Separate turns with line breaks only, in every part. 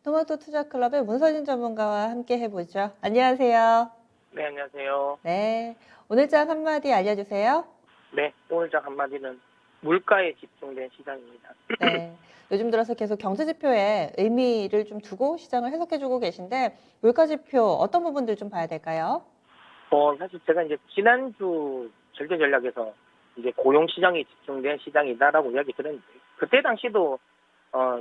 토마토 투자 클럽의 문서진 전문가와 함께 해보죠. 안녕하세요.
네, 안녕하세요.
네. 오늘 장 한마디 알려주세요.
네, 오늘 장 한마디는 물가에 집중된 시장입니다.
네. 요즘 들어서 계속 경제 지표에 의미를 좀 두고 시장을 해석해주고 계신데, 물가 지표 어떤 부분들 좀 봐야 될까요?
사실 제가 이제 지난주 절대 전략에서 이제 고용 시장에 집중된 시장이다라고 이야기 드렸는데, 그때 당시도,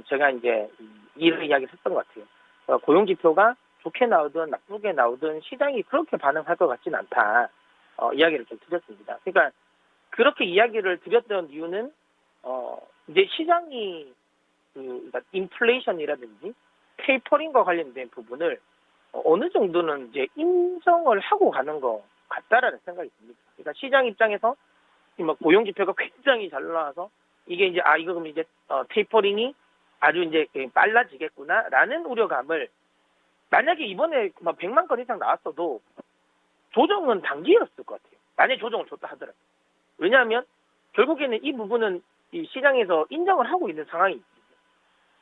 제가 이제 이런 이야기를 했던 것 같아요. 고용 지표가 좋게 나오든 나쁘게 나오든 시장이 그렇게 반응할 것 같지는 않다. 이야기를 좀 드렸습니다. 그러니까 그렇게 이야기를 드렸던 이유는, 이제 시장이 그러니까 인플레이션이라든지 테이퍼링과 관련된 부분을 어느 정도는 이제 인정을 하고 가는 것 같다라는 생각이 듭니다. 그러니까 시장 입장에서 뭐 고용 지표가 굉장히 잘 나와서 이게 이제 이거 그럼 이제 테이퍼링이 아주 이제 빨라지겠구나라는 우려감을 만약에 이번에 막 100만 건 이상 나왔어도 조정은 단기였을 것 같아요. 만약에 조정을 줬다 하더라도. 왜냐하면 결국에는 이 부분은 이 시장에서 인정을 하고 있는 상황이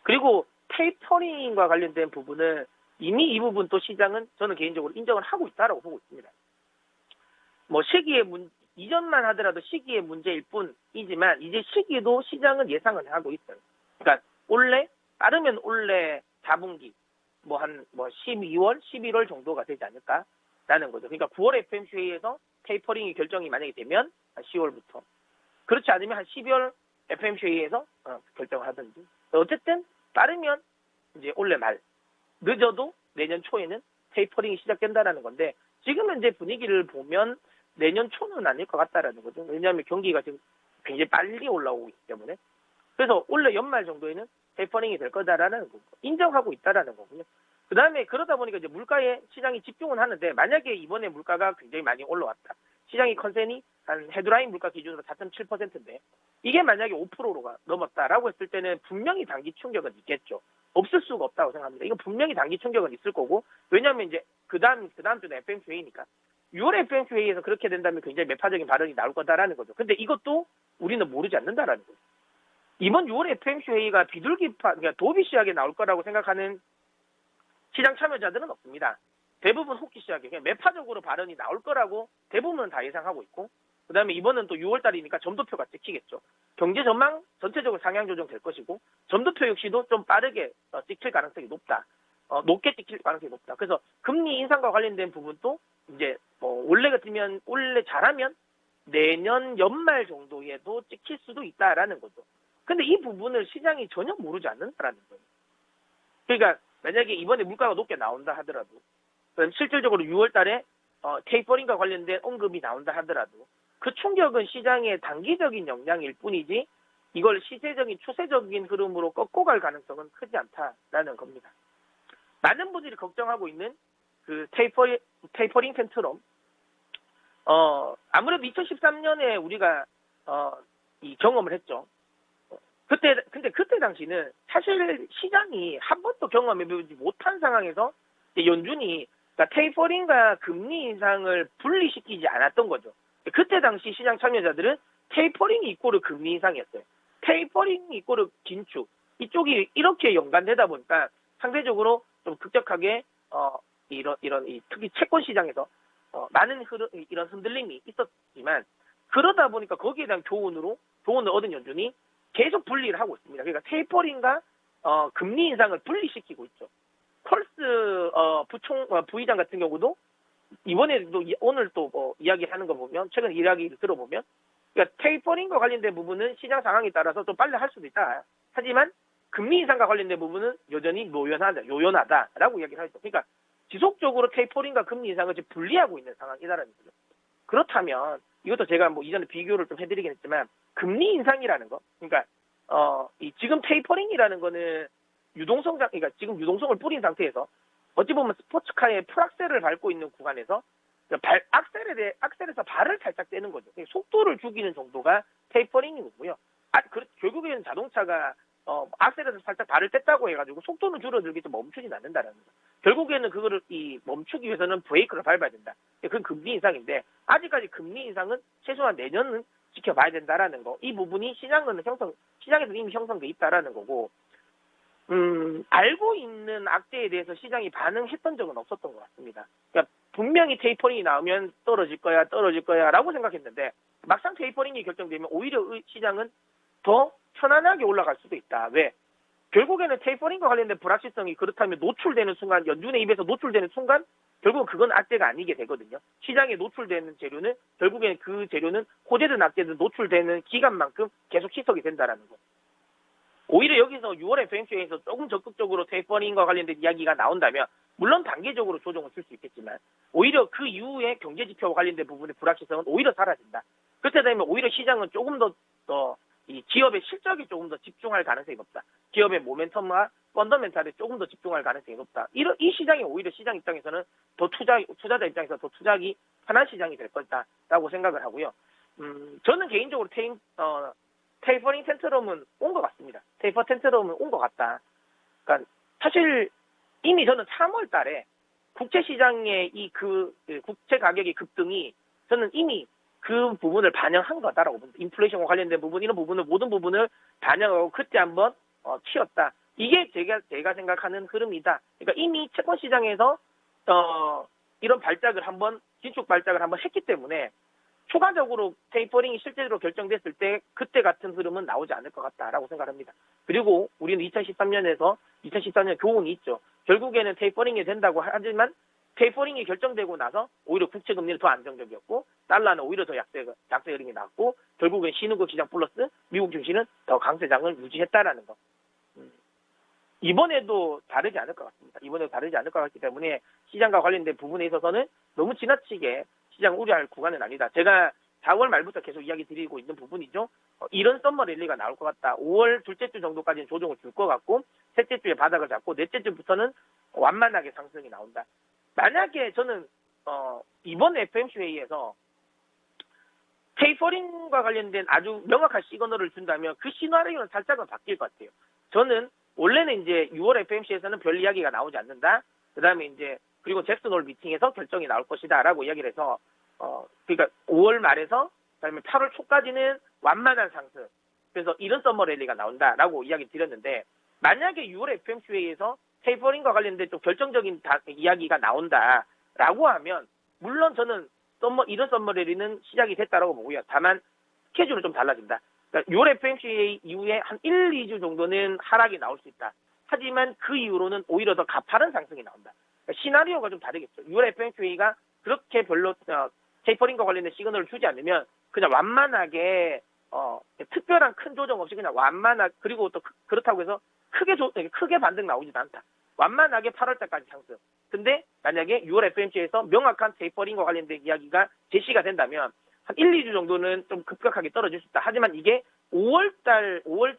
그리고 테이퍼링과 관련된 부분은 이미 이 부분 또 시장은 저는 개인적으로 인정을 하고 있다라고 보고 있습니다. 뭐 이전만 하더라도 시기의 문제일 뿐이지만 이제 시기도 시장은 예상을 하고 있어요. 그러니까 빠르면 올해 4분기 뭐 12월, 11월 정도가 되지 않을까라는 거죠. 그러니까 9월 FOMC 회의에서 테이퍼링이 결정이 만약에 되면 한 10월부터 그렇지 않으면 한 12월 FOMC 회의에서 결정을 하든지 어쨌든 빠르면 이제 올해 말, 늦어도 내년 초에는 테이퍼링이 시작된다라는 건데 지금 현재 분위기를 보면 내년 초는 아닐 것 같다라는 거죠. 왜냐하면 경기가 지금 굉장히 빨리 올라오고 있기 때문에 그래서 올해 연말 정도에는 테이퍼링이 될 거다라는 거고 인정하고 있다라는 거고요. 그 다음에 그러다 보니까 이제 물가에 시장이 집중은 하는데 만약에 이번에 물가가 굉장히 많이 올라왔다. 시장이 컨센이 한 헤드라인 물가 기준으로 4.7%인데 이게 만약에 5%가 넘었다라고 했을 때는 분명히 단기 충격은 있겠죠. 없을 수가 없다고 생각합니다. 이건 분명히 단기 충격은 있을 거고 왜냐하면 이제 그 다음 주는 FOMC 회의니까 6월 FOMC 회의에서 그렇게 된다면 굉장히 매파적인 발언이 나올 거다라는 거죠. 근데 이것도 우리는 모르지 않는다라는 거죠. 이번 6월 FOMC 회의가 비둘기파, 그러니까 도비시하게 나올 거라고 생각하는 시장 참여자들은 없습니다. 대부분 호기시하게 그냥 매파적으로 발언이 나올 거라고 대부분은 다 예상하고 있고 그 다음에 이번은 또 6월달이니까 점도표가 찍히겠죠. 경제 전망 전체적으로 상향 조정될 것이고 점도표 역시도 좀 빠르게 찍힐 가능성이 높다. 높게 찍힐 가능성이 높다. 그래서 금리 인상과 관련된 부분도 이제 원래 같으면 올해 잘하면 내년 연말 정도에도 찍힐 수도 있다라는 거죠. 근데 이 부분을 시장이 전혀 모르지 않는다라는 거예요. 그러니까 만약에 이번에 물가가 높게 나온다 하더라도 그럼 실질적으로 6월 달에 테이퍼링과 관련된 언급이 나온다 하더라도 그 충격은 시장의 단기적인 영향일 뿐이지 이걸 시세적인 추세적인 흐름으로 꺾고 갈 가능성은 크지 않다라는 겁니다. 많은 분들이 걱정하고 있는 그 테이퍼링 텐트럼 아무래도 2013년에 우리가 이 경험을 했죠. 근데 그때 당시는 사실 시장이 한 번도 경험해보지 못한 상황에서 연준이 그러니까 테이퍼링과 금리 인상을 분리시키지 않았던 거죠. 그때 당시 시장 참여자들은 테이퍼링이 이꼬르 금리 인상이었어요. 테이퍼링이 이꼬르 긴축. 이쪽이 이렇게 연관되다 보니까 상대적으로 좀 급격하게 이런 특히 채권 시장에서 많은 이런 흔들림이 있었지만 그러다 보니까 거기에 대한 교훈을 얻은 연준이 계속 분리를 하고 있습니다. 그러니까 테이퍼링과 금리 인상을 분리시키고 있죠. 펄스 부의장 같은 경우도 이번에도 오늘 또 이야기하는 거 보면 최근 이야기를 들어보면 그러니까 테이퍼링과 관련된 부분은 시장 상황에 따라서 좀 빨리 할 수도 있다. 하지만 금리 인상과 관련된 부분은 여전히 요연하다라고 이야기를 하죠. 그러니까 지속적으로 테이퍼링과 금리 인상을 지금 분리하고 있는 상황이다라는 거죠. 그렇다면 이것도 제가 뭐 이전에 비교를 좀 해드리긴 했지만 금리 인상이라는 거, 그러니까 지금 테이퍼링이라는 거는 그러니까 지금 유동성을 뿌린 상태에서 어찌 보면 스포츠카의 풀악셀을 밟고 있는 구간에서 악셀에서 발을 살짝 떼는 거죠. 속도를 죽이는 정도가 테이퍼링인 거고요. 결국에는 자동차가 악셀에서 살짝 발을 뗐다고 해가지고 속도는 줄어들겠지 멈추진 않는다라는 거죠. 결국에는 그거를 멈추기 위해서는 브레이크를 밟아야 된다. 그건 금리 인상인데 아직까지 금리 인상은 최소한 내년은 지켜봐야 된다라는 거. 이 부분이 시장에서 이미 형성돼 있다라는 거고 알고 있는 악재에 대해서 시장이 반응했던 적은 없었던 것 같습니다. 그러니까 분명히 테이퍼링이 나오면 떨어질 거야라고 생각했는데 막상 테이퍼링이 결정되면 오히려 시장은 더 편안하게 올라갈 수도 있다. 왜? 결국에는 테이퍼링과 관련된 불확실성이 그렇다면 노출되는 순간, 연준의 입에서 노출되는 순간 결국은 그건 악재가 아니게 되거든요. 시장에 노출되는 재료는 결국에는 그 재료는 호재든 악재든 노출되는 기간만큼 계속 희석이 된다라는 거. 오히려 여기서 6월 FOMC에서 조금 적극적으로 테이퍼링과 관련된 이야기가 나온다면 물론 단계적으로 조정을 줄 수 있겠지만 오히려 그 이후에 경제지표와 관련된 부분의 불확실성은 오히려 사라진다. 그렇게 되면 오히려 시장은 조금 더 이 기업의 실적에 조금 더 집중할 가능성이 높다. 기업의 모멘텀과 펀더멘탈에 조금 더 집중할 가능성이 높다. 이 시장이 오히려 시장 입장에서는 더 투자자 입장에서 더 투자하기 편한 시장이 될 거다라고 생각을 하고요. 저는 개인적으로 테이퍼링 텐트럼은 온 것 같습니다. 테이퍼 텐트럼은 온 것 같다. 그러니까 사실 이미 저는 3월 달에 국채 시장의 국채 가격의 급등이 저는 이미 그 부분을 반영한 거다라고 봅니다. 인플레이션과 관련된 부분, 이런 부분을, 모든 부분을 반영하고 그때 한번 튀었다. 이게 제가 생각하는 흐름이다. 그러니까 이미 채권 시장에서 이런 진축 발작을 한번 했기 때문에 추가적으로 테이퍼링이 실제로 결정됐을 때 그때 같은 흐름은 나오지 않을 것 같다라고 생각합니다. 그리고 우리는 2013년 교훈이 있죠. 결국에는 테이퍼링이 된다고 하지만 테이퍼링이 결정되고 나서 오히려 국채 금리는 더 안정적이었고 달러는 오히려 더 약세 흐름이 나왔고 결국엔 신흥국 시장 플러스 미국 증시는 더 강세장을 유지했다라는 거. 이번에도 다르지 않을 것 같습니다. 이번에도 다르지 않을 것 같기 때문에 시장과 관련된 부분에 있어서는 너무 지나치게 시장 우려할 구간은 아니다. 제가 4월 말부터 계속 이야기 드리고 있는 부분이죠. 이런 썸머 랠리가 나올 것 같다. 5월 둘째 주 정도까지는 조정을 줄 것 같고 셋째 주에 바닥을 잡고 넷째 주부터는 완만하게 상승이 나온다. 만약에 저는 이번 FOMC 회의에서 테이퍼링과 관련된 아주 명확한 시그널을 준다면 그 시나리오는 살짝은 바뀔 것 같아요. 저는 원래는 이제 6월 FOMC에서는 별 이야기가 나오지 않는다. 그다음에 이제 그리고 잭슨 홀 미팅에서 결정이 나올 것이다라고 이야기를 해서 그러니까 5월 말에서 그다음에 8월 초까지는 완만한 상승. 그래서 이런 썸머 랠리가 나온다라고 이야기 드렸는데 만약에 6월 FOMC 회의에서 테이퍼링과 관련된 좀 결정적인 이야기가 나온다라고 하면 물론 저는 이런 썸머 랠리는 시작이 됐다라고 보고요. 다만 스케줄은 좀 달라진다. 그러니까 6월 FOMC 이후에 한 1, 2주 정도는 하락이 나올 수 있다. 하지만 그 이후로는 오히려 더 가파른 상승이 나온다. 그러니까 시나리오가 좀 다르겠죠. 6월 FOMC 회의가 그렇게 별로 테이퍼링과 관련된 시그널을 주지 않으면 그냥 완만하게 특별한 큰 조정 없이 그냥 그리고 또 그렇다고 해서 크게 반등 나오지도 않다. 완만하게 8월달까지 상승. 근데 만약에 6월 FOMC에서 명확한 테이퍼링과 관련된 이야기가 제시가 된다면 한 1, 2주 정도는 좀 급격하게 떨어질 수 있다. 하지만 이게 5월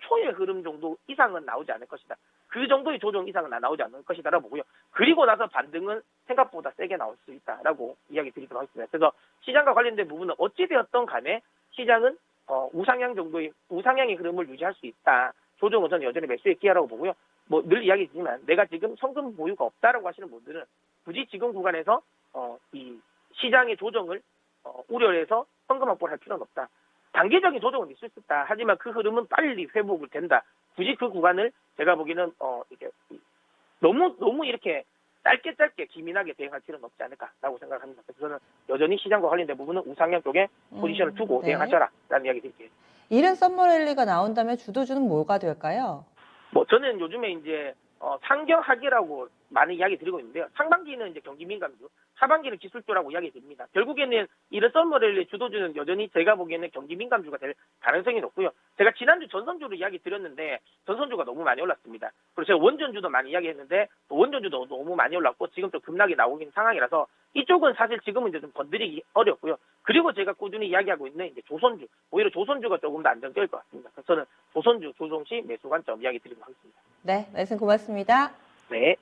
초의 흐름 정도 이상은 나오지 않을 것이다. 그 정도의 조정 이상은 나오지 않을 것이다라고 보고요. 그리고 나서 반등은 생각보다 세게 나올 수 있다라고 이야기 드리도록 하겠습니다. 그래서 시장과 관련된 부분은 어찌되었던 간에 시장은 우상향의 흐름을 유지할 수 있다. 조정은 저는 여전히 매수의 기회라고 보고요. 뭐 늘 이야기지만 내가 지금 현금 보유가 없다라고 하시는 분들은 굳이 지금 구간에서 이 시장의 조정을 우려해서 현금 확보를 할 필요는 없다. 단계적인 조정은 있을 수 있다. 하지만 그 흐름은 빨리 회복을 된다. 굳이 그 구간을 제가 보기에는 이렇게 너무 이렇게 짧게 기민하게 대응할 필요는 없지 않을까라고 생각합니다. 그래서 저는 여전히 시장과 관련된 부분은 우상향 쪽에 포지션을 두고
네.
대응하셔라라는 이야기 드릴게요.
이른 썸머 랠리가 나온다면 주도주는 뭐가 될까요?
저는 요즘에 이제 상경하기라고 많은 이야기 드리고 있는데요. 상반기는 이제 경기 민감주, 하반기는 기술주라고 이야기 드립니다. 결국에는 이런 썸머랠리 주도주는 여전히 제가 보기에는 경기 민감주가 될 가능성이 높고요. 제가 지난주 전선주로 이야기 드렸는데 전선주가 너무 많이 올랐습니다. 그리고 제가 원전주도 많이 이야기했는데 원전주도 너무 많이 올랐고 지금 또 급락이 나오고 있는 상황이라서 이쪽은 사실 지금은 이제 좀 건드리기 어렵고요. 그리고 제가 꾸준히 이야기하고 있는 이제 조선주, 오히려 조선주가 조금 더 안정적일 것 같습니다. 그래서 저는 조선주 조정 시 매수 관점 이야기 드리도록 하겠습니다.
네, 말씀 고맙습니다.
네.